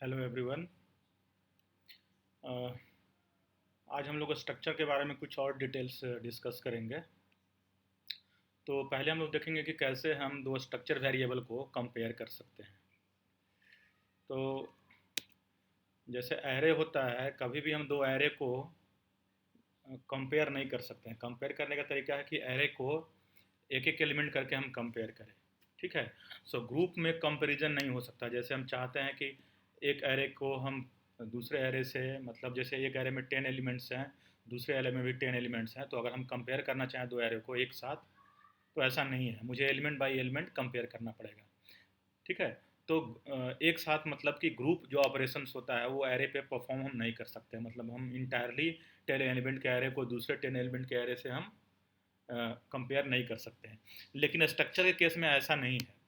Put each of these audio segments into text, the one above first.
Hello everyone. आज हम लोग स्ट्रक्चर के बारे में कुछ और डिटेल्स डिस्कस करेंगे। तो पहले हम लोग देखेंगे कि कैसे हम दो स्ट्रक्चर वेरिएबल को कंपेयर कर सकते हैं। तो जैसे एरे होता है, कभी भी हम दो एरे को कंपेयर नहीं कर सकते हैं। कंपेयर करने का तरीका है कि एरे को एक एक एलिमेंट करके हम कंपेयर करें। ठीक है। सो ग्रुप में कंपैरिजन नहीं हो सकता। जैसे हम चाहते हैं कि एक एरे को हम दूसरे एरे से, मतलब जैसे एक एरे में 10 एलिमेंट्स हैं, दूसरे एरे में भी 10 एलिमेंट्स हैं, तो अगर हम कंपेयर करना चाहें दो एरे को एक साथ, तो ऐसा नहीं है। मुझे एलिमेंट बाय एलिमेंट कंपेयर करना पड़ेगा। ठीक है। तो एक साथ मतलब कि ग्रुप जो ऑपरेशंस होता है वो एरे पे परफॉर्म हम नहीं कर सकते। मतलब हम इंटायरली 10 एलिमेंट के एरे को दूसरे 10 एलिमेंट के एरे से हम कंपेयर नहीं कर सकते हैं। लेकिन स्ट्रक्चर के केस में ऐसा नहीं है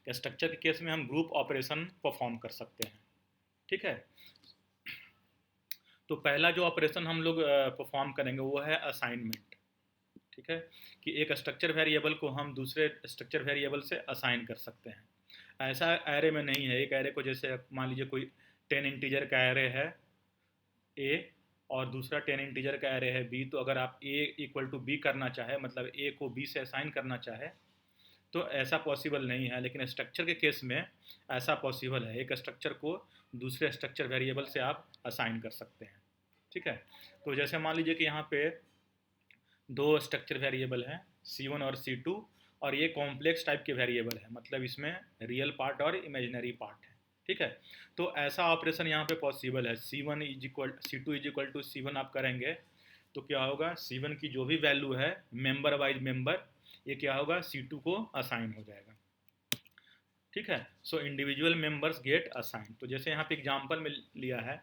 कि स्ट्रक्चर के केस में हम ग्रुप ऑपरेशन परफॉर्म कर सकते हैं। ठीक है। तो पहला जो ऑपरेशन हम लोग परफॉर्म करेंगे वो है असाइनमेंट। ठीक है। कि एक स्ट्रक्चर वेरिएबल को हम दूसरे स्ट्रक्चर वेरिएबल से असाइन कर सकते हैं। ऐसा एरे में नहीं है। एक एरे को जैसे मान लीजिए कोई 10 इंटीजर का एरे है ए, और दूसरा 10 इंटीजर का एरे है बी, तो अगर आप ए इक्वल टू बी करना चाहे, मतलब ए को बी से असाइन करना चाहे, तो ऐसा पॉसिबल नहीं है। लेकिन स्ट्रक्चर के केस में ऐसा पॉसिबल है। एक स्ट्रक्चर को दूसरे स्ट्रक्चर वेरिएबल से आप असाइन कर सकते हैं। ठीक है। तो जैसे मान लीजिए कि यहाँ पे दो स्ट्रक्चर वेरिएबल हैं C1 और C2, और ये कॉम्प्लेक्स टाइप के वेरिएबल है, मतलब इसमें रियल पार्ट और इमेजिनरी पार्ट है। ठीक है। तो ऐसा ऑपरेशन यहाँ पे पॉसिबल है। C2 is equal to C1 आप करेंगे तो क्या होगा, C1 की जो भी वैल्यू है मेंबर वाइज मेंबर, ये क्या होगा, C2 को असाइन हो जाएगा। ठीक है। So individual members get assign. तो जैसे यहाँ पे एग्जांपल में लिया है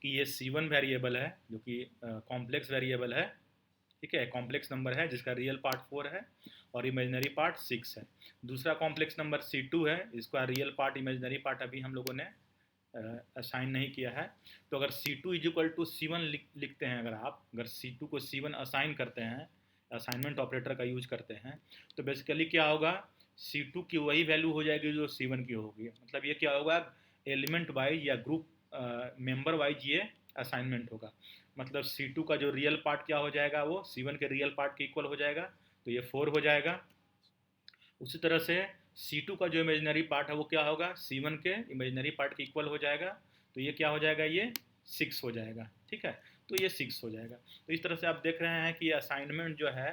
कि ये C1 वेरिएबल है जो कि कॉम्प्लेक्स वेरिएबल है। ठीक है। कॉम्प्लेक्स नंबर है जिसका रियल पार्ट 4 है और इमेजिनरी पार्ट 6 है। दूसरा कॉम्प्लेक्स नंबर C2 है, इसका रियल पार्ट इमेजिनरी पार्ट अभी हम लोगों ने असाइन नहीं किया है। तो अगर C2 is equal to C1 लिखते हैं, अगर C2 को C1 असाइन करते हैं, असाइनमेंट ऑपरेटर का यूज करते हैं, तो बेसिकली क्या होगा, C2 की वही वैल्यू हो जाएगी जो C1 की होगी। मतलब ये क्या होगा, एलिमेंट वाइज या ग्रुप मेंबर वाइज ये असाइनमेंट होगा। मतलब C2 का जो रियल पार्ट क्या हो जाएगा, वो C1 के रियल पार्ट के इक्वल हो जाएगा, तो ये 4 हो जाएगा। उसी तरह से C2 का जो इमेजिनरी पार्ट है वो क्या होगा, C1 के इमेजिनरी पार्ट के इक्वल हो जाएगा, तो ये क्या हो जाएगा, ये 6 हो जाएगा। ठीक है। तो ये 6 हो जाएगा। तो इस तरह से आप देख रहे हैं कि असाइनमेंट जो है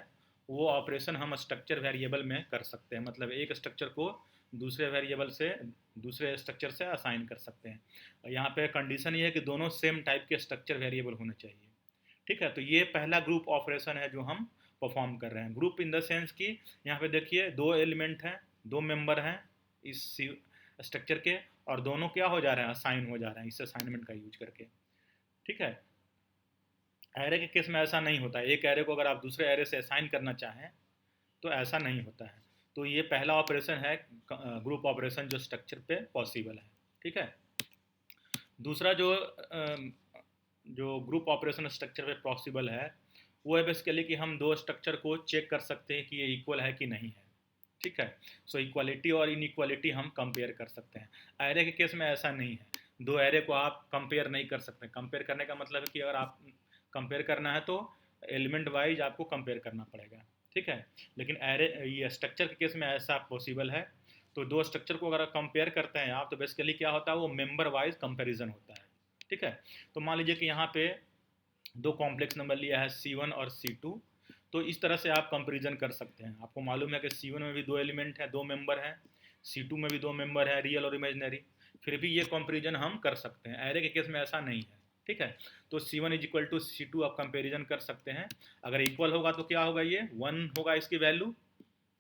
वो ऑपरेशन हम स्ट्रक्चर वेरिएबल में कर सकते हैं। मतलब एक स्ट्रक्चर को दूसरे वेरिएबल से, दूसरे स्ट्रक्चर से असाइन कर सकते हैं। यहाँ पे कंडीशन ये है कि दोनों सेम टाइप के स्ट्रक्चर वेरिएबल होने चाहिए। ठीक है। तो ये पहला ग्रुप ऑपरेशन है जो हम परफॉर्म कर रहे हैं। ग्रुप इन द सेंस कि यहाँ पे देखिए दो एलिमेंट हैं, दो मेंबर हैं इस स्ट्रक्चर के, और दोनों क्या हो जा रहे हैं, असाइन हो जा रहे हैं इस असाइनमेंट का यूज करके। ठीक है। एरे के केस में ऐसा नहीं होता है। एक एरे को अगर आप दूसरे एरे से असाइन करना चाहें तो ऐसा नहीं होता है। तो ये पहला ऑपरेशन है ग्रुप ऑपरेशन जो स्ट्रक्चर पे पॉसिबल है। ठीक है। दूसरा जो ग्रुप ऑपरेशन स्ट्रक्चर पे पॉसिबल है वो है बेसिकली कि हम दो स्ट्रक्चर को चेक कर सकते हैं कि ये इक्वल है कि नहीं है। ठीक है। सो इक्वालिटी और इनइक्वालिटी हम कंपेयर कर सकते हैं। एरे के केस में ऐसा नहीं है। दो एरे को आप कंपेयर नहीं कर सकते। कंपेयर करने का मतलब है कि अगर आप कंपेयर करना है तो एलिमेंट वाइज आपको कंपेयर करना पड़ेगा। ठीक है। लेकिन एरे, ये स्ट्रक्चर के केस में ऐसा पॉसिबल है। तो दो स्ट्रक्चर को अगर कंपेयर करते हैं आप, तो बेसिकली क्या होता है, वो मेंबर वाइज कंपेरिजन होता है। ठीक है। तो मान लीजिए कि यहाँ पे दो कॉम्प्लेक्स नंबर लिया है C1 और C2, तो इस तरह से आप कंपेरिजन कर सकते हैं। आपको मालूम है कि C1 में भी दो एलिमेंट हैं, दो मेंबर हैं, C2 में भी दो मेंबर हैं, रियल और इमेजिनरी, फिर भी ये कंपेरिजन हम कर सकते हैं। एरे के केस में ऐसा नहीं है। ठीक है। तो C1 is equal to C2 आप कंपेरिजन कर सकते हैं। अगर इक्वल होगा तो क्या होगा, ये 1 होगा इसकी वैल्यू।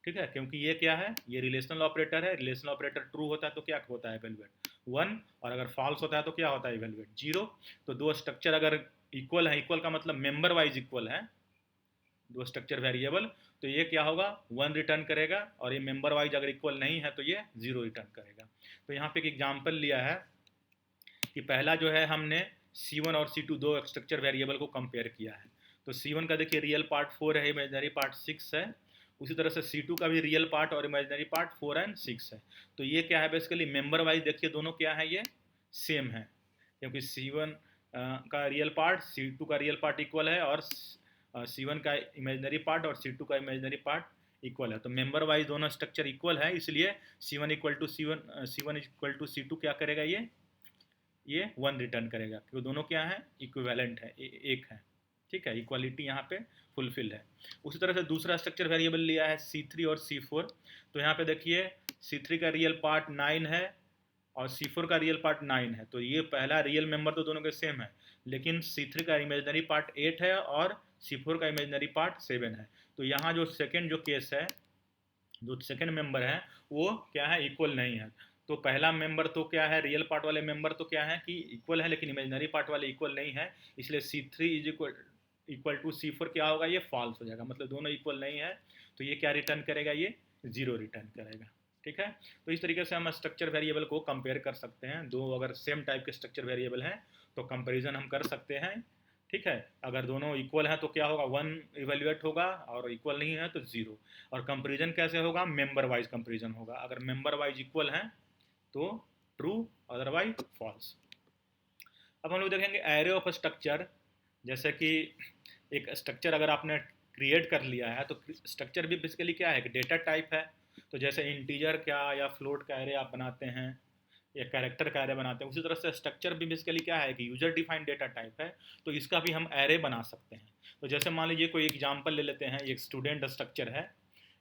ठीक है। क्योंकि ये क्या है, ये रिलेशनल ऑपरेटर है। रिलेशनल ऑपरेटर ट्रू होता है तो क्या होता है, इवेलुएट 1, और अगर फॉल्स होता है तो क्या होता है, इवेलुएट 0। तो दो स्ट्रक्चर अगर इक्वल है, इक्वल का मतलब मेंबर वाइज इक्वल है, दो स्ट्रक्चर वेरिएबल, तो ये क्या होगा, 1 रिटर्न करेगा, और ये मेंबर वाइज अगर इक्वल नहीं है तो ये 0 रिटर्न करेगा। तो यहाँ पे एक एग्जाम्पल लिया है कि पहला जो है हमने C1 और C2 दो स्ट्रक्चर वेरिएबल को कंपेयर किया है। तो C1 का देखिए रियल पार्ट 4 है, इमेजिनरी पार्ट 6 है। उसी तरह से C2 का भी रियल पार्ट और इमेजिनरी पार्ट 4 एंड 6 है। तो ये क्या है, बेसिकली मेंबर वाइज देखिए दोनों क्या है, ये सेम है, क्योंकि C1 का रियल पार्ट C2 का रियल पार्ट इक्वल है, और C1 का इमेजनरी पार्ट और C2 का इमेजनरी पार्ट इक्वल है। तो मेंबर वाइज दोनों स्ट्रक्चर इक्वल है, इसलिए C1 इक्वल टू C2 क्या करेगा, ये 1 रिटर्न करेगा, क्योंकि दोनों क्या है, इक्विवेलेंट है, एक है। ठीक है, इक्वालिटी यहाँ पे फुलफिल है। उसी तरह से दूसरा स्ट्रक्चर वेरिएबल लिया है C3 और C4। तो यहाँ पे देखिए C3 का रियल पार्ट 9 है और C4 का रियल पार्ट 9 है। तो ये पहला रियल मेंबर तो दोनों के सेम है, लेकिन C3 का इमेजनरी पार्ट 8 है और C4 का इमेजनरी पार्ट 7 है। तो यहाँ जो सेकेंड जो केस है, जो सेकेंड मेंबर है वो क्या है, इक्वल नहीं है। तो पहला मेंबर तो क्या है, रियल पार्ट वाले मेंबर तो क्या है कि इक्वल है, लेकिन इमेजनरी पार्ट वाले इक्वल नहीं है, इसलिए C3 is equal to C4 क्या होगा, ये फॉल्स हो जाएगा, मतलब दोनों इक्वल नहीं है। तो ये क्या रिटर्न करेगा, ये 0 रिटर्न करेगा। ठीक है, तो इस तरीके से हम स्ट्रक्चर वेरिएबल को कंपेयर कर सकते हैं। दो अगर सेम टाइप के स्ट्रक्चर वेरिएबल हैं तो कंपेरिजन हम कर सकते हैं। ठीक है, अगर दोनों इक्वल हैं तो क्या होगा, 1 इवेल्युएट होगा, और इक्वल नहीं है तो 0। और कंपेरिजन कैसे होगा, मेंबर वाइज कंपेरिजन होगा। अगर मेंबर वाइज इक्वल हैं तो ट्रू, अदरवाइज फॉल्स। अब हम लोग देखेंगे एरे ऑफ स्ट्रक्चर। जैसे कि एक स्ट्रक्चर अगर आपने क्रिएट कर लिया है तो स्ट्रक्चर भी बेसिकली क्या है, डेटा टाइप है। तो जैसे इंटीजर क्या या फ्लोट का एरे आप बनाते हैं या कैरेक्टर का एरे बनाते हैं, उसी तरह से स्ट्रक्चर भी बेसिकली क्या है कि यूजर डिफाइंड डेटा टाइप है। तो इसका भी हम एरे बना सकते हैं। तो जैसे मान लीजिए कोई एग्जांपल ले लेते हैं, एक स्टूडेंट स्ट्रक्चर है।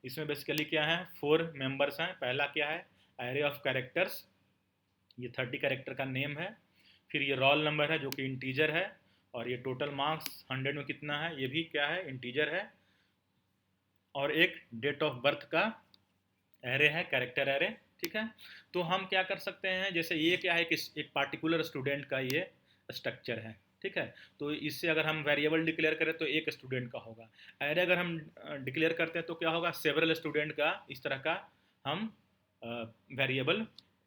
इसमें बेसिकली क्या है, 4 मेंबर्स हैं। पहला क्या है, एरे ऑफ कैरेक्टर्स, ये 30 कैरेक्टर का नेम है। फिर ये रोल नंबर है जो कि इंटीजर है, और ये टोटल मार्क्स 100 में कितना है, ये भी क्या है, इंटीजर है। और एक डेट ऑफ बर्थ का एरे है, कैरेक्टर एरे। ठीक है, तो हम क्या कर सकते हैं, जैसे ये क्या है कि एक पार्टिकुलर स्टूडेंट का ये स्ट्रक्चर है। ठीक है, तो इससे अगर हम वेरिएबल डिक्लेयर करें तो एक स्टूडेंट का होगा। एरे अगर हम डिक्लेयर करते हैं तो क्या होगा, सेवरल स्टूडेंट का, इस तरह का हम वेरिएबल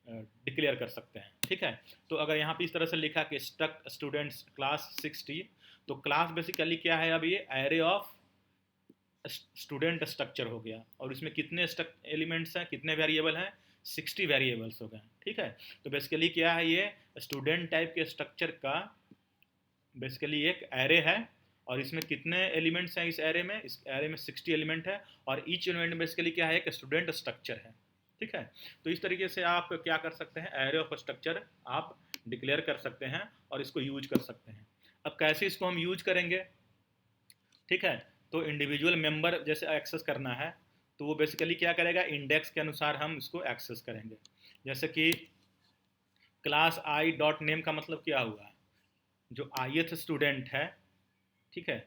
डिक्लेयर कर सकते हैं। ठीक है, तो अगर यहाँ पे इस तरह से लिखा कि स्ट्रक्ट स्टूडेंट्स क्लास 60, तो क्लास बेसिकली क्या है, अब ये एरे ऑफ स्टूडेंट स्ट्रक्चर हो गया, और इसमें कितने एलिमेंट्स हैं, कितने वेरिएबल हैं, 60 वेरिएबल्स हो गए। ठीक है, तो बेसिकली क्या है, ये स्टूडेंट टाइप के स्ट्रक्चर का बेसिकली एक एरे है, और इसमें कितने एलिमेंट्स हैं इस एरे में, इस एरे में 60 एलिमेंट है, और ईच एलिमेंट बेसिकली क्या है, एक स्टूडेंट स्ट्रक्चर है। ठीक है, तो इस तरीके से आप क्या कर सकते हैं, एरे ऑफ स्ट्रक्चर आप डिक्लेयर कर सकते हैं और इसको यूज कर सकते हैं। अब कैसे इसको हम यूज करेंगे, ठीक है, तो इंडिविजुअल मेंबर जैसे एक्सेस करना है तो वो बेसिकली क्या करेगा, इंडेक्स के अनुसार हम इसको एक्सेस करेंगे। जैसे कि क्लास आई डॉट नेम का मतलब क्या हुआ, जो ith स्टूडेंट है। ठीक है,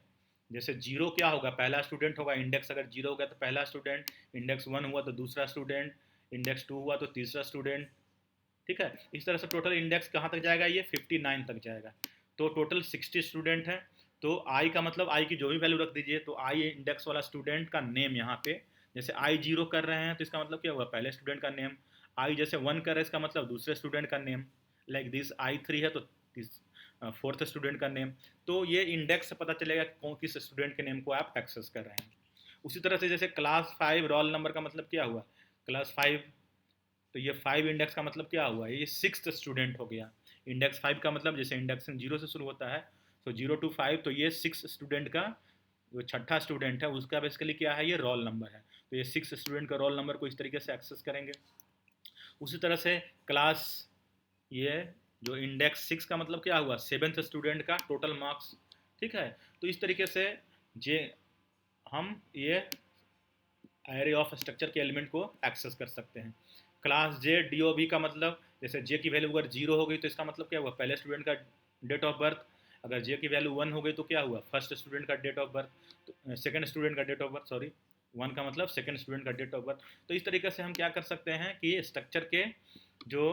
जैसे 0 क्या होगा, पहला स्टूडेंट होगा, इंडेक्स अगर 0 हो गया तो पहला स्टूडेंट, इंडेक्स 1 हुआ तो दूसरा स्टूडेंट, इंडेक्स 2 हुआ तो तीसरा स्टूडेंट। ठीक है, इस तरह से टोटल इंडेक्स कहाँ तक जाएगा, ये 59 तक जाएगा। तो टोटल 60 स्टूडेंट है। तो आई का मतलब आई की जो भी वैल्यू रख दीजिए, तो आई इंडेक्स वाला स्टूडेंट का नेम यहाँ पे, जैसे आई 0 कर रहे हैं तो इसका मतलब क्या हुआ, पहले स्टूडेंट का नेम। आई जैसे 1 कर रहे हैं इसका मतलब दूसरे स्टूडेंट का नेम। लाइक दिस आई 3 है तो फोर्थ स्टूडेंट का नेम। तो ये इंडेक्स से पता चलेगा कौन किस स्टूडेंट के नेम को आप एक्सेस कर रहे हैं। उसी तरह से जैसे क्लास 5 रोल नंबर का मतलब क्या हुआ, क्लास 5, तो ये 5 इंडेक्स का मतलब क्या हुआ, ये 6th स्टूडेंट हो गया। इंडेक्स 5 का मतलब जैसे इंडेक्शन 0 से शुरू होता है, तो 0 to 5, तो ये 6 स्टूडेंट का जो छठा स्टूडेंट है उसका बेसिकली क्या है, ये रोल नंबर है। तो ये 6 स्टूडेंट का रोल नंबर को इस तरीके से एक्सेस करेंगे। उसी तरह से क्लास, ये जो इंडेक्स 6 का मतलब क्या हुआ, 7th स्टूडेंट का टोटल मार्क्स। ठीक है, तो इस तरीके से जे हम ये एरे ऑफ स्ट्रक्चर के एलिमेंट को एक्सेस कर सकते हैं। क्लास जे DOB का मतलब, जैसे जे की वैल्यू अगर 0 हो गई तो इसका मतलब क्या हुआ, पहले स्टूडेंट का डेट ऑफ बर्थ। अगर जे की वैल्यू 1 हो गई तो क्या हुआ, फर्स्ट स्टूडेंट का डेट ऑफ बर्थ, तो सेकंड स्टूडेंट का डेट ऑफ बर्थ, सॉरी 1 का मतलब सेकंड स्टूडेंट का डेट ऑफ बर्थ। तो इस तरीके से हम क्या कर सकते हैं कि स्ट्रक्चर के जो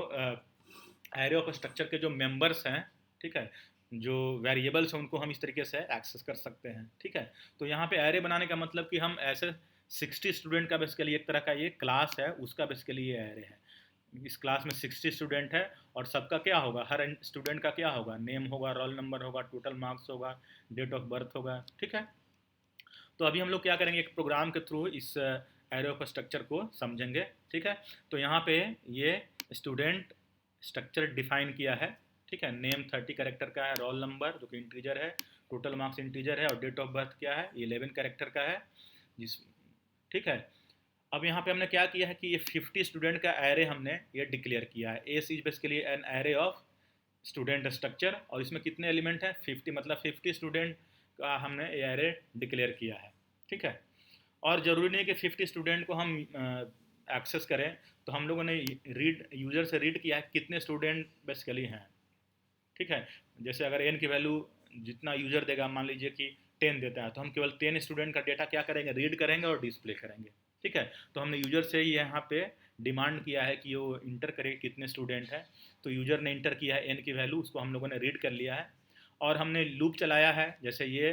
एरे ऑफ स्ट्रक्चर के जो मेंबर्स हैं, ठीक है, जो वेरिएबल्स हैं, उनको हम इस तरीके से एक्सेस कर सकते हैं। ठीक है, तो यहाँ पे एरे बनाने का मतलब कि हम ऐसे 60 स्टूडेंट का बेसिकली एक तरह का ये क्लास है, उसका बेसिकली ये एरे है। इस क्लास में 60 स्टूडेंट है और सबका क्या होगा, हर स्टूडेंट का क्या होगा, नेम होगा, रोल नंबर होगा, टोटल मार्क्स होगा, डेट ऑफ बर्थ होगा। ठीक है, तो अभी हम लोग क्या करेंगे, एक प्रोग्राम के थ्रू इस एरे ऑफ स्ट्रक्चर को समझेंगे। ठीक है, तो यहाँ पे ये स्टूडेंट स्ट्रक्चर डिफाइन किया है, ठीक है। नेम 30 कैरेक्टर का है, रोल नंबर जो कि इंटीजर है, टोटल मार्क्स इंटीजर है, और डेट ऑफ बर्थ क्या है 11 कैरेक्टर का है जिस, ठीक है। अब यहाँ पे हमने क्या किया है कि ये 50 स्टूडेंट का एरे हमने ये डिक्लेयर किया है। S is basically an array of student structure, और इसमें कितने एलिमेंट हैं 50, मतलब 50 स्टूडेंट का हमने ये एरे डिक्लेयर किया है, ठीक है। और ज़रूरी नहीं कि 50 स्टूडेंट को हम एक्सेस करें, तो हम लोगों ने रीड यूज़र से रीड किया है कितने स्टूडेंट बेसिकली हैं, ठीक है। जैसे अगर एन की वैल्यू जितना यूज़र देगा, मान लीजिए कि 10 देता है, तो हम केवल 10 स्टूडेंट का डेटा क्या करेंगे, रीड करेंगे और डिस्प्ले करेंगे, ठीक है। तो हमने यूज़र से यहाँ पे डिमांड किया है कि वो इंटर करे कितने स्टूडेंट हैं, तो यूज़र ने इंटर किया है एन की वैल्यू, उसको हम लोगों ने रीड कर लिया है, और हमने लूप चलाया है। जैसे ये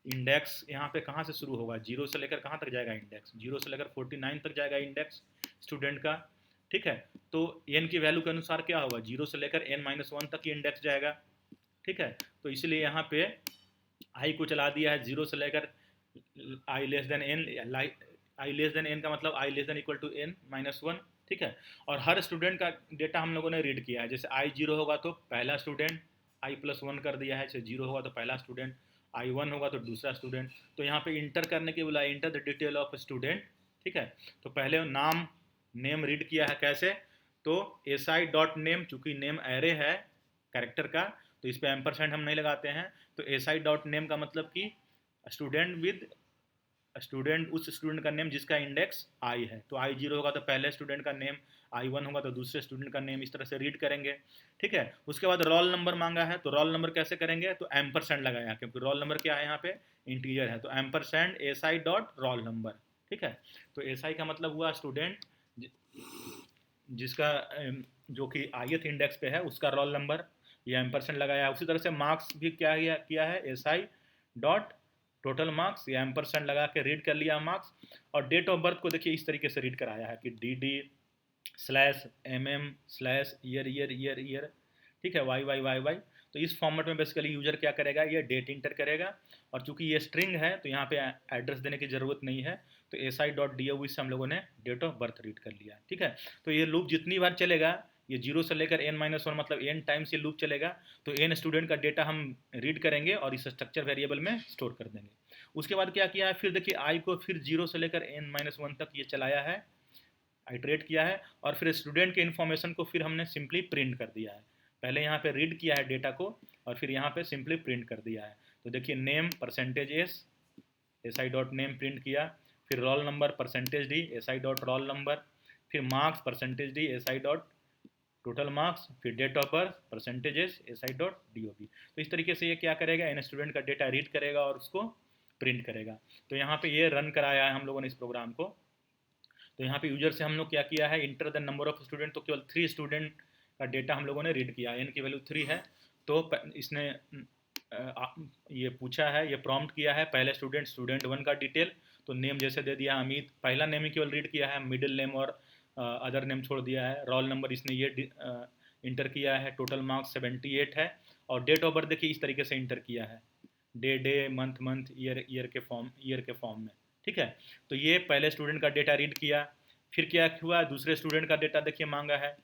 इंडेक्स यहाँ पे कहाँ से शुरू होगा, 0 से लेकर कहाँ तक जाएगा इंडेक्स, 0 से लेकर 49 तक जाएगा इंडेक्स स्टूडेंट का, ठीक है। तो एन की वैल्यू के अनुसार क्या होगा, 0 से लेकर n-1 तक ही इंडेक्स जाएगा, ठीक है। तो इसलिए यहाँ पे आई को चला दिया है 0 से लेकर i less than n, i less than n का मतलब i less than equal to n-1, ठीक है। और हर स्टूडेंट का डेटा हम लोगों ने रीड किया है। जैसे आई 0 होगा तो पहला स्टूडेंट, आई प्लस 1 कर दिया है, जैसे 0 होगा तो पहला स्टूडेंट, आई 1 होगा तो दूसरा स्टूडेंट। तो यहाँ पे इंटर करने के बोला enter the detail of student, ठीक है। तो पहले नाम नेम रीड किया है, कैसे, तो एस आई डॉट नेम, चूँकि नेम एरे है कैरेक्टर का, तो इस पर एम्परसेंड हम नहीं लगाते हैं। तो एस आई डॉट नेम का मतलब कि स्टूडेंट विद स्टूडेंट, उस स्टूडेंट का नेम जिसका इंडेक्स आई है। तो आई 0 होगा तो पहले स्टूडेंट का नेम, आई 1 होगा तो दूसरे स्टूडेंट का नेम, इस तरह से रीड करेंगे, ठीक है। उसके बाद रोल नंबर मांगा है, तो रोल नंबर कैसे करेंगे, तो एम्परसेंड लगाया, क्योंकि रोल नंबर क्या है यहाँ पे इंटीजर है, तो ampersand S I dot roll number, ठीक है। तो एस आई का मतलब हुआ स्टूडेंट जिसका जो कि आईएथ इंडेक्स पे है उसका रोल नंबर, ये एम्परसेंड लगाया है। उसी तरह से मार्क्स भी क्या किया है, S I dot total marks, ये एम्परसेंड लगा के रीड कर लिया मार्क्स। और डेट ऑफ बर्थ को देखिए इस तरीके से रीड कराया है कि D D slash M M slash year year year year, ठीक है, वाई वाई वाई वाई। तो इस फॉर्मेट में बेसिकली यूजर क्या करेगा, ये डेट इंटर करेगा, और चूंकि ये स्ट्रिंग है तो यहाँ पे एड्रेस देने की ज़रूरत नहीं है, तो S I dot D O से हम लोगों ने डेट ऑफ बर्थ रीड कर लिया, ठीक है। तो ये लूप जितनी बार चलेगा, ये 0 से लेकर n-1 मतलब n टाइम्स ये लूप चलेगा, तो n स्टूडेंट का डेटा हम रीड करेंगे और इस स्ट्रक्चर वेरिएबल में स्टोर कर देंगे। उसके बाद क्या किया है, फिर देखिए आई को फिर 0 से लेकर n-1 तक ये चलाया है, आइट्रेट किया है, और फिर स्टूडेंट के इन्फॉर्मेशन को फिर हमने सिंपली प्रिंट कर दिया है। पहले यहाँ पे रीड किया है डेटा को, और फिर यहाँ पे सिंपली प्रिंट कर दिया है। तो देखिए name percentage S I dot name print किया, फिर roll number percentage D S I dot roll number, फिर marks percentage D S I dot total marks, फिर date of birth percentages S I dot D O B. तो इस तरीके से ये क्या करेगा, इन स्टूडेंट का डेटा रीड करेगा और उसको प्रिंट करेगा। तो यहाँ पे ये रन कराया है हम लोगों ने इस प्रोग्राम को। तो यहाँ पे यूजर से हम लोग क्या किया है, enter the number of student, तो केवल 3 स्टूडेंट का डेटा हम लोगों ने रीड किया, एन की वैल्यू 3 है। तो इसने ये पूछा है, ये प्रॉम्प्ट किया है पहले स्टूडेंट 1 का डिटेल, तो नेम जैसे दे दिया अमित, पहला नेम ही केवल रीड किया है, मिडिल नेम और अदर नेम छोड़ दिया है। रोल नंबर इसने ये इंटर किया है, टोटल मार्क्स 78 है, और डेट ऑफ बर्थ देखिए इस तरीके से इंटर किया है, डे मंथ ईयर के फॉर्म में, ठीक है। तो ये पहले स्टूडेंट का डेटा रीड किया, फिर क्या हुआ, दूसरे स्टूडेंट का डेटा देखिए मांगा है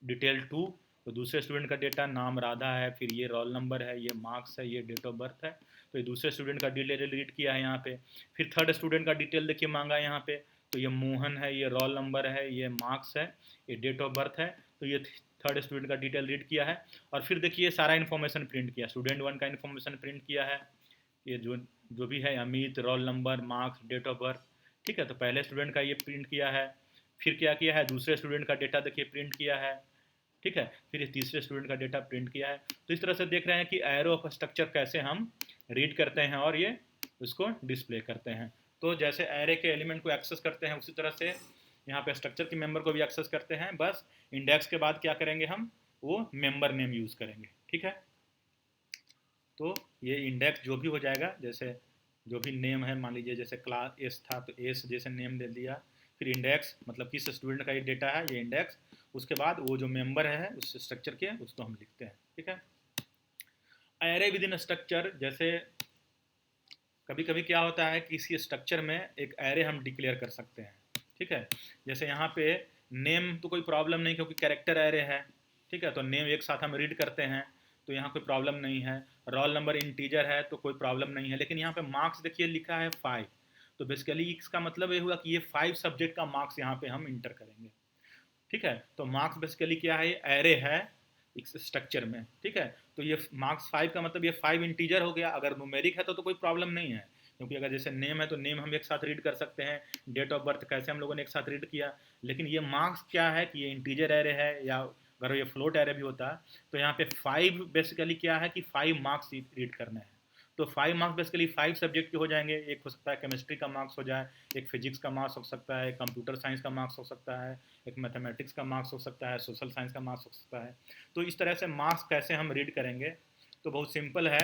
डिटेल 2, तो दूसरे स्टूडेंट का डेटा नाम राधा है, फिर ये रोल नंबर है, ये मार्क्स है, ये डेट ऑफ बर्थ है। तो ये दूसरे स्टूडेंट का डिटेल रीड किया है यहाँ पे। फिर थर्ड स्टूडेंट का डिटेल देखिए मांगा है यहाँ पे, तो ये मोहन है, ये रोल नंबर है, ये मार्क्स है, ये डेट ऑफ बर्थ है। तो ये थर्ड स्टूडेंट का डिटेल रीड किया है, और फिर देखिए सारा इन्फॉर्मेशन प्रिंट किया, स्टूडेंट 1 का इन्फॉर्मेशन प्रिंट किया है, ये जो भी है Amit, roll number, marks, date of birth, ठीक है। तो पहले स्टूडेंट का ये प्रिंट किया है, फिर क्या किया है, दूसरे स्टूडेंट का डेटा देखिए प्रिंट किया है, ठीक है। फिर तीसरे स्टूडेंट का डेटा प्रिंट किया है। तो इस तरह से देख रहे हैं कि एरो ऑफ स्ट्रक्चर कैसे हम रीड करते हैं और ये उसको डिस्प्ले करते हैं। तो जैसे एरे के एलिमेंट को एक्सेस करते हैं, उसी तरह से यहाँ पे स्ट्रक्चर के मेंबर को भी एक्सेस करते हैं, बस इंडेक्स के बाद क्या करेंगे हम, वो मेंबर नेम यूज़ करेंगे, ठीक है। तो ये इंडेक्स जो भी हो जाएगा, जैसे जो भी नेम है, मान लीजिए जैसे क्लास एस था तो एस जैसे नेम दे दिया, फिर इंडेक्स मतलब किस स्टूडेंट का ये डेटा है, ये इंडेक्स, उसके बाद वो जो मेंबर है उस स्ट्रक्चर के उसको हम लिखते हैं, ठीक है। एरे विद इन स्ट्रक्चर, जैसे कभी कभी क्या होता है कि इसी स्ट्रक्चर में एक एरे हम डिक्लेयर कर सकते हैं, ठीक है। जैसे यहाँ पे नेम तो कोई प्रॉब्लम नहीं क्योंकि कैरेक्टर एरे है, ठीक है, तो नेम एक साथ हम रीड करते हैं तो यहाँ कोई प्रॉब्लम नहीं है। रोल नंबर इंटीजर है तो कोई प्रॉब्लम नहीं है। लेकिन यहाँ पे मार्क्स देखिए लिखा है 5, तो बेसिकली इसका मतलब ये हुआ कि ये 5 सब्जेक्ट का मार्क्स यहाँ पे हम इंटर करेंगे। ठीक है, तो मार्क्स बेसिकली क्या है, एरे है इस स्ट्रक्चर में। ठीक है, तो ये मार्क्स 5 का मतलब ये 5 इंटीजर हो गया। अगर न्यूमेरिक है तो कोई प्रॉब्लम नहीं है, क्योंकि अगर जैसे नेम है तो नेम हम एक साथ रीड कर सकते हैं, डेट ऑफ बर्थ कैसे हम लोगों ने एक साथ रीड किया। लेकिन ये मार्क्स क्या है कि ये इंटीजर एरे है, या अगर ये फ्लोट एरे भी होता तो यहाँ पे 5 बेसिकली क्या है कि 5 मार्क्स रीड करने हैं। तो 5 मार्क्स बेसिकली 5 सब्जेक्ट के हो जाएंगे। एक हो सकता है केमिस्ट्री का मार्क्स हो जाए, एक फिजिक्स का मार्क्स हो सकता है, कंप्यूटर साइंस का मार्क्स हो सकता है, एक मैथमेटिक्स का मार्क्स हो सकता है, सोशल साइंस का मार्क्स हो सकता है। तो इस तरह से मार्क्स कैसे हम रीड करेंगे, तो बहुत सिंपल है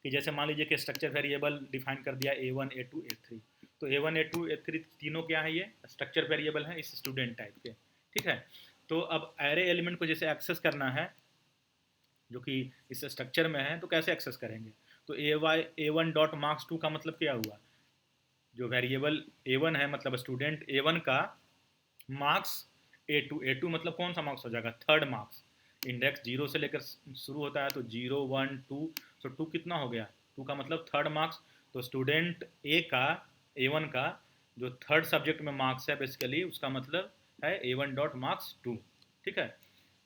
कि जैसे मान लीजिए कि स्ट्रक्चर वेरिएबल डिफाइन कर दिया A1 A2 A3, तो A1 A2 A3 तीनों क्या है, ये स्ट्रक्चर वेरिएबल है इस स्टूडेंट टाइप के। ठीक है, तो अब एरे एलिमेंट को जैसे एक्सेस करना है जो कि इस स्ट्रक्चर में है, तो कैसे एक्सेस करेंगे। तो A1 डॉट मार्क्स 2 का मतलब क्या हुआ, जो वेरिएबल A1 है मतलब स्टूडेंट A1 का मार्क्स A2 मतलब कौन सा मार्क्स हो जाएगा, थर्ड मार्क्स। इंडेक्स 0 से लेकर शुरू होता है तो 0 1 2, तो 2 कितना हो गया, 2 का मतलब थर्ड मार्क्स। तो स्टूडेंट A1 का जो थर्ड सब्जेक्ट में मार्क्स है बेसिकली उसका मतलब है A1 डॉट मार्क्स 2। ठीक है,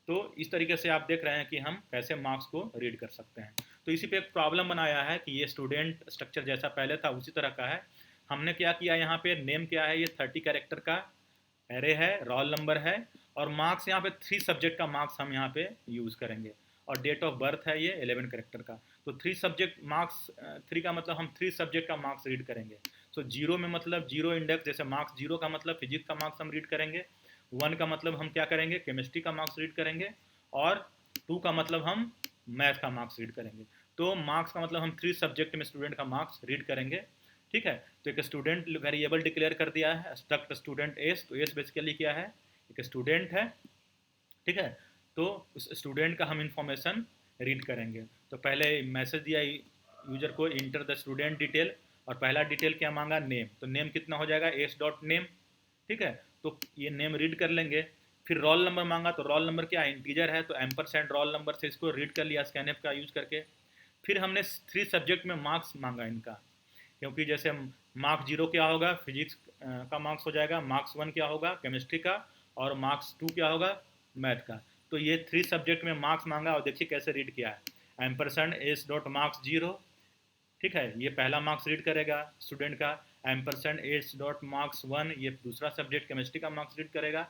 तो इस तरीके से आप देख रहे हैं कि हम कैसे मार्क्स को रीड कर सकते हैं। तो इसी पे एक प्रॉब्लम बनाया है कि ये स्टूडेंट स्ट्रक्चर जैसा पहले था उसी तरह का है। हमने क्या किया, यहाँ पे नेम क्या है, ये 30 कैरेक्टर का एरे है, रोल नंबर है, और मार्क्स यहाँ पे 3 सब्जेक्ट का मार्क्स हम यहाँ पे यूज़ करेंगे, और डेट ऑफ बर्थ है ये 11 कैरेक्टर का। तो 3 सब्जेक्ट मार्क्स, 3 का मतलब हम 3 सब्जेक्ट का मार्क्स रीड करेंगे। सो 0 में मतलब 0 इंडेक्स, जैसे मार्क्स 0 का मतलब फिजिक्स का मार्क्स हम रीड करेंगे, 1 का मतलब हम क्या करेंगे, केमिस्ट्री का मार्क्स रीड करेंगे, और 2 का मतलब हम मैथ का मार्क्स रीड करेंगे। तो मार्क्स का मतलब हम 3 सब्जेक्ट में स्टूडेंट का मार्क्स रीड करेंगे। ठीक है, तो एक स्टूडेंट वेरिएबल डिक्लेयर कर दिया है, स्ट्रक्ट स्टूडेंट एस। तो एस बेसिकली क्या है, एक स्टूडेंट है। ठीक है, तो उस स्टूडेंट का हम इंफॉर्मेशन रीड करेंगे। तो पहले मैसेज दिया यूजर को, इंटर द स्टूडेंट डिटेल, और पहला डिटेल क्या मांगा, नेम। तो नेम कितना हो जाएगा, एस डॉट नेम। ठीक है, तो ये नेम रीड कर लेंगे। फिर रोल नंबर मांगा, तो रोल नंबर क्या इंटीजर है तो एम्परसेंड रोल नंबर से इसको रीड कर लिया स्कैनएफ का यूज करके। फिर हमने 3 सब्जेक्ट में मार्क्स मांगा इनका, क्योंकि जैसे मार्क्स 0 क्या होगा, फिजिक्स का मार्क्स हो जाएगा, मार्क्स 1 क्या होगा, केमिस्ट्री का, और मार्क्स 2 क्या होगा, मैथ का। तो ये 3 सब्जेक्ट में मार्क्स मांगा, और देखिए कैसे रीड किया है, एम्परसेंड एस डॉट मार्क्स 0। ठीक है, ये पहला मार्क्स रीड करेगा स्टूडेंट का। एम्परसेंड एस डॉट मार्क्स 1, ये दूसरा सब्जेक्ट केमिस्ट्री का मार्क्स रीड करेगा।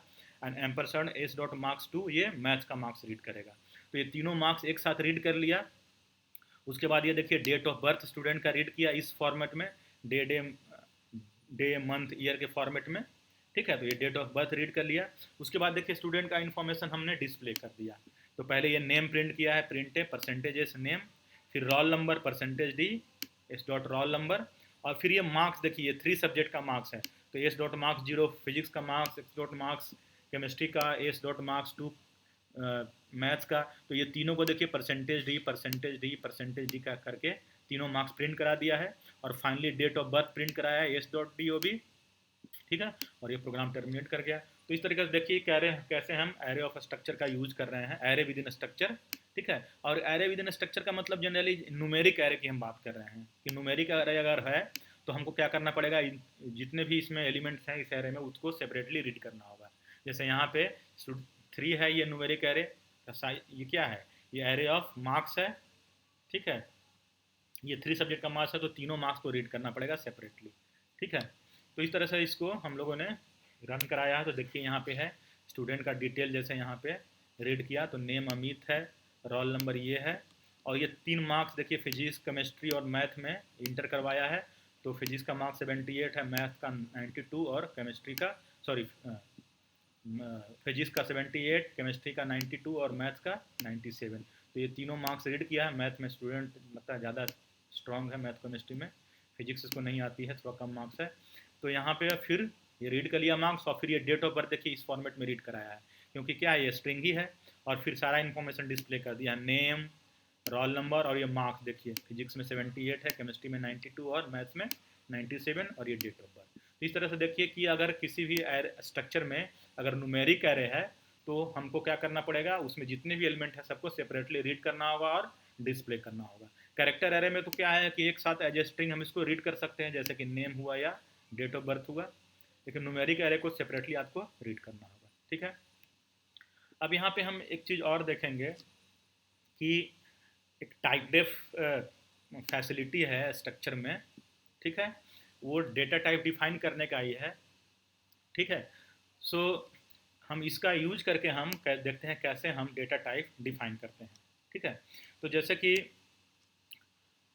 And ampersand S dot marks 2, ये मैथ्स का मार्क्स रीड करेगा। तो ये तीनों मार्क्स एक साथ रीड कर लिया। उसके बाद ये देखिए डेट ऑफ बर्थ स्टूडेंट का रीड किया इस फॉर्मेट में, डे मंथ ईयर के फॉर्मेट में। ठीक है, तो ये डेट ऑफ बर्थ रीड कर लिया। उसके बाद देखिए स्टूडेंट का इन्फॉर्मेशन हमने डिस्प्ले कर दिया। तो पहले ये नेम प्रिंट किया है, प्रिंट है परसेंटेज एस नेम, फिर roll number percentage D S dot roll number, और फिर ये मार्क्स देखिए 3 सब्जेक्ट का मार्क्स है, तो एस डॉट मार्क्स 0 फिजिक्स का marks, S dot marks chemistry का, एस डॉट मार्क्स 2 मैथ्स का। तो ये तीनों को देखिए percentage D percentage D percentage D का करके तीनों मार्क्स प्रिंट करा दिया है, और finally date of birth print कराया है S dot D O B. ठीक है, और ये प्रोग्राम टर्मिनेट कर गया। तो इस तरीके से देखिए कैसे हम एरे ऑफ स्ट्रक्चर का यूज कर रहे हैं, एरे विद इन स्ट्रक्चर। ठीक है, और एरे विद इन स्ट्रक्चर का मतलब जनरली न्यूमेरिक एरे की हम बात कर रहे हैं कि न्यूमेरिक एरे अगर है तो हमको क्या करना पड़ेगा, जितने भी इसमें एलिमेंट्स हैं इस एरे में उसको सेपरेटली रीड करना होगा। जैसे यहाँ पे 3 है, ये न्यूमेरिक एरे, ये क्या है, ये एरे ऑफ मार्क्स है। ठीक है, ये 3 सब्जेक्ट का मार्क्स है, तो तीनों मार्क्स को रीड करना पड़ेगा सेपरेटली। ठीक है, तो इस तरह से इसको हम लोगों ने रन कराया है। तो देखिए यहाँ पे है स्टूडेंट का डिटेल, जैसे यहाँ पे रीड किया तो नेम अमित है, रोल नंबर ये है, और ये 3 मार्क्स देखिए फिजिक्स केमिस्ट्री और मैथ में इंटर करवाया है। तो फिजिक्स का मार्क्स 78 है, मैथ का 92, और केमिस्ट्री का सॉरी फिजिक्स का 78, केमिस्ट्री का 92 और मैथ्स का 97। तो ये तीनों मार्क्स रीड किया है। मैथ में स्टूडेंट लगता है ज़्यादा स्ट्रॉन्ग है, मैथ केमिस्ट्री में, फिजिक्स इसको नहीं आती है, थोड़ा कम मार्क्स है। तो यहाँ पे फिर ये रीड कर लिया मार्क्स, और फिर ये डेट ऑफ बर्थ देखिए इस फॉर्मेट में रीड कराया है, क्योंकि क्या है ये स्ट्रिंग ही है। और फिर सारा इन्फॉर्मेशन डिस्प्ले कर दिया, नेम, रोल नंबर, और ये मार्क्स देखिए फिजिक्स में 78 है, केमिस्ट्री में 92 और मैथ्स में 97, और ये डेट ऑफ बर्थ। तो इस तरह से देखिए कि अगर किसी भी स्ट्रक्चर में अगर न्यूमेरिक एरे है तो हमको क्या करना पड़ेगा, उसमें जितने भी एलिमेंट है सबको सेपरेटली रीड करना होगा और डिस्प्ले करना होगा। कैरेक्टर एरे में तो क्या है कि एक साथ एज ए स्ट्रिंग हम इसको रीड कर सकते हैं, जैसे कि नेम हुआ या डेट ऑफ बर्थ हुआ, लेकिन न्यूमेरिक एरे को सेपरेटली आपको रीड करना होगा। ठीक है, अब यहाँ पे हम एक चीज़ और देखेंगे कि एक टाइप डेफ फैसिलिटी है स्ट्रक्चर में। ठीक है, वो डेटा टाइप डिफाइन करने का ही है। ठीक है, सो हम इसका यूज करके हम देखते हैं कैसे हम डेटा टाइप डिफाइन करते हैं। ठीक है, तो जैसे कि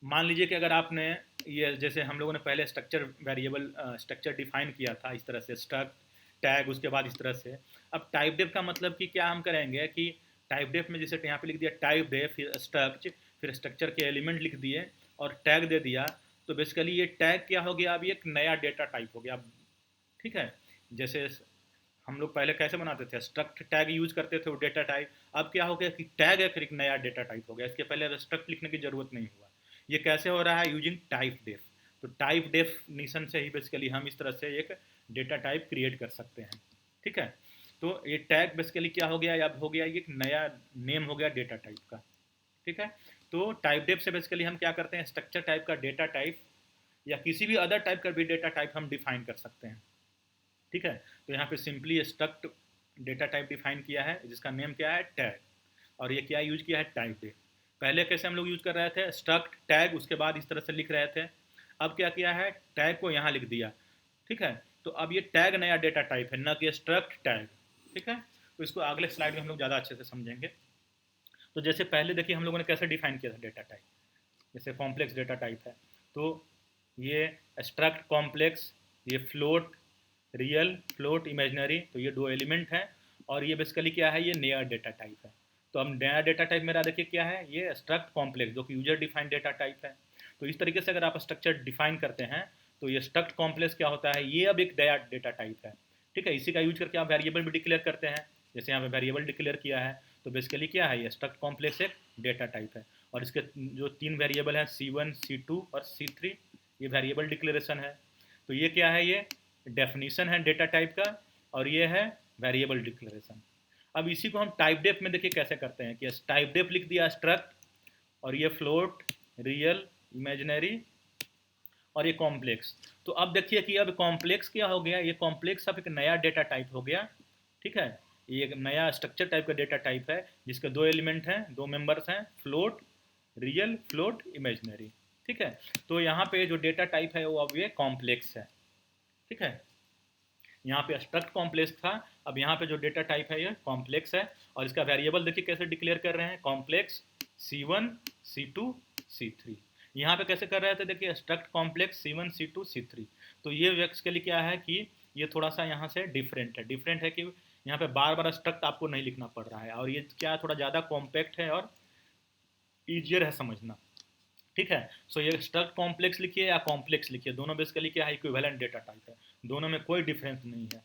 मान लीजिए कि अगर आपने ये, जैसे हम लोगों ने पहले स्ट्रक्चर वेरिएबल स्ट्रक्चर डिफाइन किया था इस तरह से, स्ट्रक्ट टैग, उसके बाद इस तरह से। अब टाइप डेफ का मतलब कि क्या हम करेंगे कि टाइप डेफ में जैसे यहाँ पे लिख दिया टाइप डेफ, फिर स्ट्रक्ट, फिर स्ट्रक्चर के एलिमेंट लिख दिए और टैग दे दिया, तो बेसिकली ये टैग क्या हो गया, अब ये एक नया डेटा टाइप हो गया। ठीक है, जैसे हम लोग पहले कैसे बनाते थे, स्ट्रक्ट टैग यूज करते थे वो डेटा टाइप, अब क्या हो गया कि टैग एक नया डेटा टाइप हो गया, इसके पहले स्ट्रक्ट लिखने की जरूरत नहीं हुआ। ये कैसे हो रहा है, यूजिंग टाइप डेफ। तो टाइप डेफिनेशन से ही बेसिकली हम इस तरह से एक डेटा टाइप क्रिएट कर सकते हैं। ठीक है, तो ये टैग बेसिकली क्या हो गया, अब हो गया ये एक नया नेम हो गया डेटा टाइप का। ठीक है, तो टाइप डेफ से बेसिकली हम क्या करते हैं, स्ट्रक्चर टाइप का डेटा टाइप या किसी भी अदर टाइप का भी डेटा टाइप हम डिफाइन कर सकते हैं। ठीक है, तो यहाँ पे simply struct data type define किया है जिसका नेम क्या है, टैग, और ये क्या यूज किया है, टाइप डेफ। पहले कैसे हम लोग यूज कर रहे थे, स्ट्रक्ट टैग, उसके बाद इस तरह से लिख रहे थे। अब क्या किया है, टैग को यहाँ लिख दिया। ठीक है, तो अब ये टैग नया डेटा टाइप है, न कि स्ट्रक्ट टैग। ठीक है, तो इसको अगले स्लाइड में हम लोग ज़्यादा अच्छे से समझेंगे। तो जैसे पहले देखिए हम लोगों ने कैसे डिफाइन किया था डेटा टाइप, जैसे कॉम्प्लेक्स डेटा टाइप है, तो ये स्ट्रक्ट कॉम्प्लेक्स, ये फ्लोट रियल, फ्लोट इमेजनरी, तो ये दो एलिमेंट हैं, और ये बेसिकली क्या है, ये नया डेटा टाइप है। तो अब नया डेटा टाइप मेरा देखिए क्या है, ये स्ट्रक्ट कॉम्प्लेक्स, जो कि यूजर डिफाइंड डेटा टाइप है। तो इस तरीके से अगर आप स्ट्रक्चर डिफाइन करते हैं तो ये स्ट्रक्ट कॉम्प्लेक्स क्या होता है, ये अब एक नया डेटा टाइप है। ठीक है, इसी का यूज करके आप वेरिएबल भी डिक्लेयर करते हैं, जैसे यहाँ पे वेरिएबल डिक्लेयर किया है, तो बेसिकली क्या है, ये स्ट्रक्ट कॉम्प्लेक्स एक डेटा टाइप है। और इसके जो तीन वेरिएबल हैं C1, C2 और C3, ये वेरिएबल डिक्लेरेशन है। तो ये क्या है, ये डेफिनीशन है डेटा टाइप का, और ये है वेरिएबल डिक्लेरेशन। अब इसी को हम टाइप डेफ में देखिए कैसे करते हैं कि टाइप डेफ लिख दिया स्ट्रक्ट, और ये फ्लोट, रियल, इमेजिनरी, और ये कॉम्प्लेक्स। तो अब देखिए कि अब कॉम्प्लेक्स क्या हो गया, ये कॉम्प्लेक्स अब एक नया डेटा टाइप हो गया। ठीक है, ये एक नया स्ट्रक्चर टाइप का डेटा टाइप है जिसके दो एलिमेंट हैं, दो मेंबर्स हैं, फ्लोट रियल, फ्लोट इमेजिनरी। ठीक है, तो यहाँ पे जो डेटा टाइप है वो अब ये कॉम्प्लेक्स है। ठीक है, यहाँ पे स्ट्रक्ट कॉम्प्लेक्स था, अब यहाँ पे जो डेटा टाइप है ये कॉम्प्लेक्स है, और इसका वेरिएबल देखिए कैसे डिक्लेयर कर रहे हैं, कॉम्प्लेक्स C1, C2, C3। यहाँ पे कैसे कर रहे थे, देखिए struct complex C1, C2, C3। तो ये बेसिकली क्या है कि ये थोड़ा सा यहाँ से डिफरेंट है कि यहाँ पे बार बार स्ट्रक्ट आपको नहीं लिखना पड़ रहा है, और ये क्या थोड़ा ज़्यादा कॉम्पैक्ट है और ईजियर है समझना। ठीक है, सो ये स्ट्रक्ट कॉम्प्लेक्स लिखिए या कॉम्प्लेक्स लिखिए, दोनों बेसिकली क्या है, इक्विवेलेंट डेटा टाइप है, दोनों में कोई डिफरेंस नहीं है।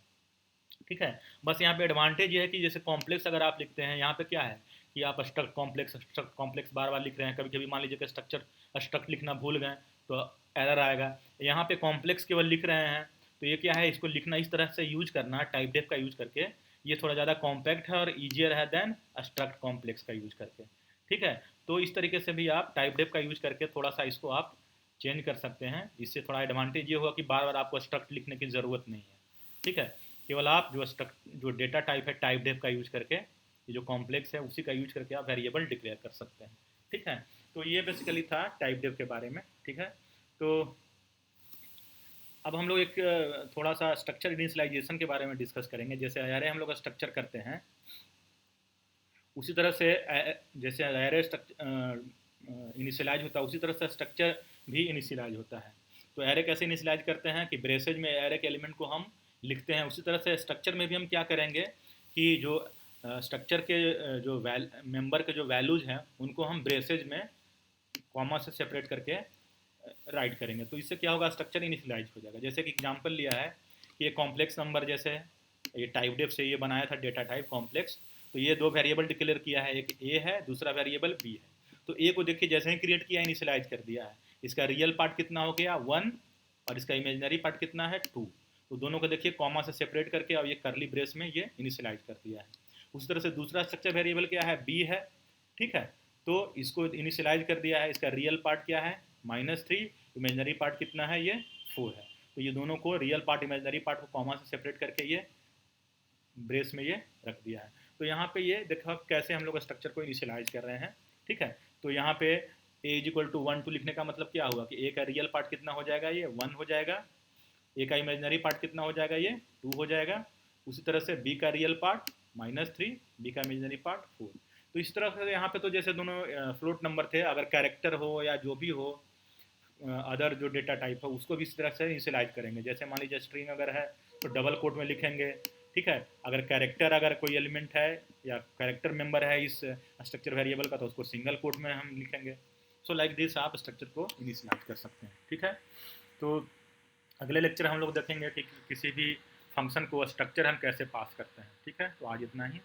ठीक है, बस यहाँ पे एडवांटेज ये है कि जैसे कॉम्प्लेक्स अगर आप लिखते हैं, यहाँ पे क्या है कि आप स्ट्रक्ट कॉम्प्लेक्स बार बार लिख रहे हैं, कभी कभी मान लीजिए कि स्ट्रक्ट लिखना भूल गए तो एरर आएगा। यहाँ पे कॉम्प्लेक्स केवल लिख रहे हैं, तो ये क्या है, इसको लिखना इस तरह से यूज करना टाइप डेफ का यूज करके, ये थोड़ा ज़्यादा कॉम्पैक्ट है और ईजियर है देन स्ट्रक्ट कॉम्प्लेक्स का यूज करके। ठीक है, तो इस तरीके से भी आप टाइप डेफ का यूज करके थोड़ा सा इसको आप चेंज कर सकते हैं। इससे थोड़ा एडवांटेज ये होगा कि बार बार आपको स्ट्रक्ट लिखने की ज़रूरत नहीं है। ठीक है, केवल आप जो डेटा टाइप है टाइप डेफ का यूज करके, ये जो कॉम्प्लेक्स है उसी का यूज करके आप वेरिएबल डिक्लेयर कर सकते हैं। ठीक है, तो ये बेसिकली था टाइप डेफ के बारे में। ठीक है, तो अब हम लोग एक थोड़ा सा स्ट्रक्चर इनिशियलाइजेशन के बारे में डिस्कस करेंगे। जैसे अरे हम लोग स्ट्रक्चर करते हैं, उसी तरह से जैसे एरे इनिशियलाइज होता है, उसी तरह से स्ट्रक्चर भी इनिशियलाइज होता है। तो एरे कैसे इनिशियलाइज करते हैं कि ब्रेसेज में एरे के एलिमेंट को हम लिखते हैं, उसी तरह से स्ट्रक्चर में भी हम क्या करेंगे कि जो स्ट्रक्चर के जो मेंबर के जो वैल्यूज हैं उनको हम ब्रेसेज में कॉमा से सेपरेट करके राइट करेंगे। तो इससे क्या होगा, स्ट्रक्चर इनिशियलाइज हो जाएगा। जैसे कि एग्जांपल लिया है कि ये कॉम्प्लेक्स नंबर, जैसे ये टाइप डेफ से ये बनाया था डेटा टाइप कॉम्प्लेक्स, तो ये दो वेरिएबल डिक्लेयर किया है, एक ए है, दूसरा वेरिएबल बी है। तो ए को देखिए जैसे ही क्रिएट किया इनिशियलाइज कर दिया है, इसका रियल पार्ट कितना हो गया 1, और इसका इमेजिनरी पार्ट कितना है 2। तो दोनों को देखिए कॉमा से सेपरेट करके और ये करली ब्रेस में ये इनिशियलाइज कर दिया है। उसी तरह से दूसरा स्ट्रक्चर वेरिएबल क्या है, बी है, ठीक है। तो इसको इनिशियलाइज कर दिया है, इसका रियल पार्ट क्या है -3, इमेजनरी पार्ट कितना है, ये 4 है। तो ये दोनों को रियल पार्ट इमेजनरी पार्ट को कॉमा से सेपरेट करके ये ब्रेस में ये रख दिया है। तो यहाँ पे ये देखो कैसे हम लोग स्ट्रक्चर को इनिशियलाइज कर रहे हैं, ठीक है। तो यहाँ पे a = 1 2 लिखने का मतलब क्या हुआ कि a का रियल पार्ट कितना हो जाएगा, ये 1 हो जाएगा, a का इमेजनरी पार्ट कितना हो जाएगा, ये 2 हो जाएगा। उसी तरह से b का रियल पार्ट -3, b का इमेजनरी पार्ट 4। तो इस तरह से यहाँ पे तो जैसे दोनों फ्लोट नंबर थे, अगर कैरेक्टर हो या जो भी हो अदर जो डेटा टाइप है उसको भी इस तरह से इनिशियलाइज करेंगे। जैसे मान लीजिए स्ट्रिंग अगर है तो डबल कोट में लिखेंगे, ठीक है। अगर कैरेक्टर अगर कोई एलिमेंट है या कैरेक्टर मेंबर है इस स्ट्रक्चर वेरिएबल का तो उसको सिंगल कोट में हम लिखेंगे। सो लाइक दिस आप स्ट्रक्चर को इनिशियलाइज कर सकते हैं, ठीक है। तो अगले लेक्चर हम लोग देखेंगे कि किसी भी फंक्शन को स्ट्रक्चर हम कैसे पास करते हैं, ठीक है। तो आज इतना ही।